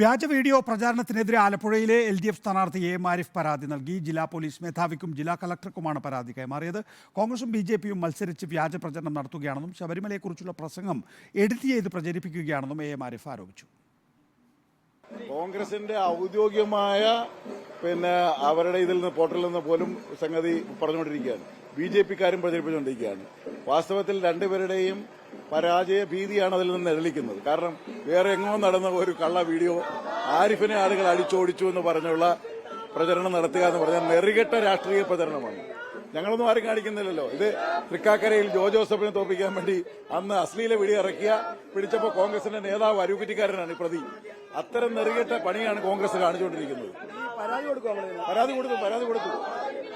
വ്യാജ വീഡിയോ പ്രചാരണത്തിനെതിരെ ആലപ്പുഴയിലെ LDF സ്ഥാനാർത്ഥി AM ആരിഫ് പരാതി നൽകി. ജില്ലാ പോലീസ് മേധാവിക്കും ജില്ലാ കളക്ടർക്കുമാണ് പരാതി കൈമാറിയത്. കോൺഗ്രസും BJPയും മത്സരിച്ച് വ്യാജ പ്രചരണം നടത്തുകയാണെന്നും ശബരിമലയെക്കുറിച്ചുള്ള പ്രസംഗം എഡിറ്റ് ചെയ്ത് പ്രചരിപ്പിക്കുകയാണെന്നും AM ആരിഫ് ആരോപിച്ചു. കോൺഗ്രസിന്റെ ഔദ്യോഗികമായ അവരുടെ ഇതിൽ നിന്ന് പോർട്ടലിൽ നിന്ന് പോലും സംഗതി പറഞ്ഞുകൊണ്ടിരിക്കുകയാണ്. BJPക്കാരും പ്രചരിപ്പിച്ചുകൊണ്ടിരിക്കുകയാണ്. വാസ്തവത്തിൽ രണ്ടുപേരുടെയും പരാജയ ഭീതിയാണ് അതിൽ നിന്ന് എഴുതിക്കുന്നത്. കാരണം വേറെ എങ്ങോ നടന്ന ഒരു കള്ള വീഡിയോ ആരിഫിനെ ആളുകൾ അടിച്ചോടിച്ചു എന്ന് പറഞ്ഞുള്ള പ്രചരണം നടത്തുക എന്ന് പറഞ്ഞാൽ നെറികെട്ട രാഷ്ട്രീയ പ്രചരണമാണ്. ഞങ്ങളൊന്നും ആരും കാണിക്കുന്നില്ലല്ലോ. ഇത് തൃക്കാക്കരയിൽ ജോസഫിനെ തോപ്പിക്കാൻ വേണ്ടി അന്ന് അശ്ലീല വീഡിയോ പിടിച്ചപ്പോൾ കോൺഗ്രസിന്റെ നേതാവ് അരൂക്കുറ്റിക്കാരനാണ് പ്രതി. അത്തരം നെറികെട്ട പണിയാണ് കോൺഗ്രസ് കാണിച്ചുകൊണ്ടിരിക്കുന്നത്. പരാതി കൊടുത്തു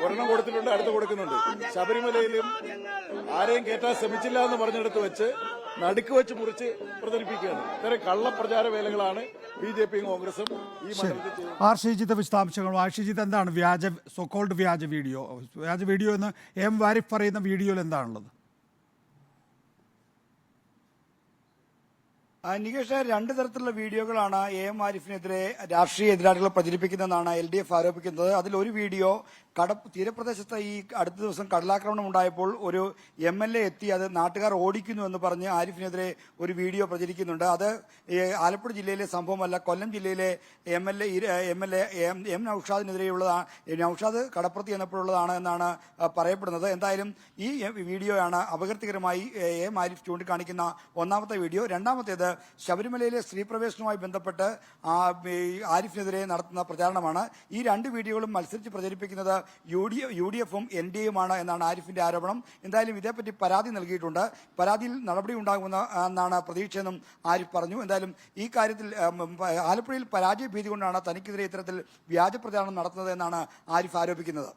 ഒരെണ്ണം കൊടുത്തിട്ടുണ്ട്, അടുത്ത് കൊടുക്കുന്നുണ്ട്. ശബരിമലയിലും ആരെയും കയറ്റാൻ ശ്രമിച്ചില്ല എന്ന് പറഞ്ഞെടുത്ത് വെച്ച് നടുക്ക് വെച്ച് മുറിച്ച് പ്രചരിപ്പിക്കുകയാണ്. ഇത്തരം കള്ളപ്രചാര വേലകളാണ് BJPയും കോൺഗ്രസും ഈ മണ്ഡലത്തിൽ ചെയ്യുന്നത്. ശ്രീജിത്ത് വിശദാംശങ്ങളുമായി. ശ്രീജിത്ത്, എന്താണ് വ്യാജ വീഡിയോ എന്ന് AM ആരിഫ് പറയുന്ന വീഡിയോയിൽ എന്താണുള്ളത്? നികേഷ്, രണ്ട് തരത്തിലുള്ള വീഡിയോകളാണ് AM ആരിഫിനെതിരെ രാഷ്ട്രീയ എതിരാളികൾ പ്രചരിപ്പിക്കുന്നതെന്നാണ് LDF ആരോപിക്കുന്നത്. അതിലൊരു വീഡിയോ തീരപ്രദേശത്ത് ഈ അടുത്ത ദിവസം കടലാക്രമണം ഉണ്ടായപ്പോൾ ഒരു MLA എത്തി അത് നാട്ടുകാർ ഓടിക്കുന്നു എന്ന് പറഞ്ഞ് ആരിഫിനെതിരെ ഒരു വീഡിയോ പ്രചരിക്കുന്നുണ്ട്. അത് ആലപ്പുഴ ജില്ലയിലെ സംഭവമല്ല, കൊല്ലം ജില്ലയിലെ MLA M നൌഷാദിനെതിരെയുള്ളതാണ്. നൌഷാദ് കടപ്പുറത്ത് ചെന്നപ്പോഴുള്ളതാണ് എന്നാണ് പറയപ്പെടുന്നത്. എന്തായാലും ഈ വീഡിയോയാണ് അപകീർത്തികരമായി AM ആരിഫ് ചൂണ്ടിക്കാണിക്കുന്ന ഒന്നാമത്തെ വീഡിയോ. രണ്ടാമത്തേത് ശബരിമലയിലെ സ്ത്രീപ്രവേശനവുമായി ബന്ധപ്പെട്ട് ആരിഫിനെതിരെ നടത്തുന്ന പ്രചാരണമാണ്. ഈ രണ്ട് വീഡിയോകളും മത്സരിച്ച് പ്രചരിപ്പിക്കുന്നത് UDFും NDAയുമാണ് എന്നാണ് ആരിഫിന്റെ ആരോപണം. എന്തായാലും ഇതേപ്പറ്റി പരാതി നൽകിയിട്ടുണ്ട്. പരാതിയിൽ നടപടി ഉണ്ടാകുമെന്ന് എന്നാണ് പ്രതീക്ഷയെന്നും ആരിഫ് പറഞ്ഞു. എന്തായാലും ഈ കാര്യത്തിൽ ആലപ്പുഴയിൽ പരാജയ ഭീതി കൊണ്ടാണ് തനിക്കെതിരെ ഇത്തരത്തിൽ വ്യാജ പ്രചാരണം നടത്തുന്നത് എന്നാണ് ആരിഫ് ആരോപിക്കുന്നത്.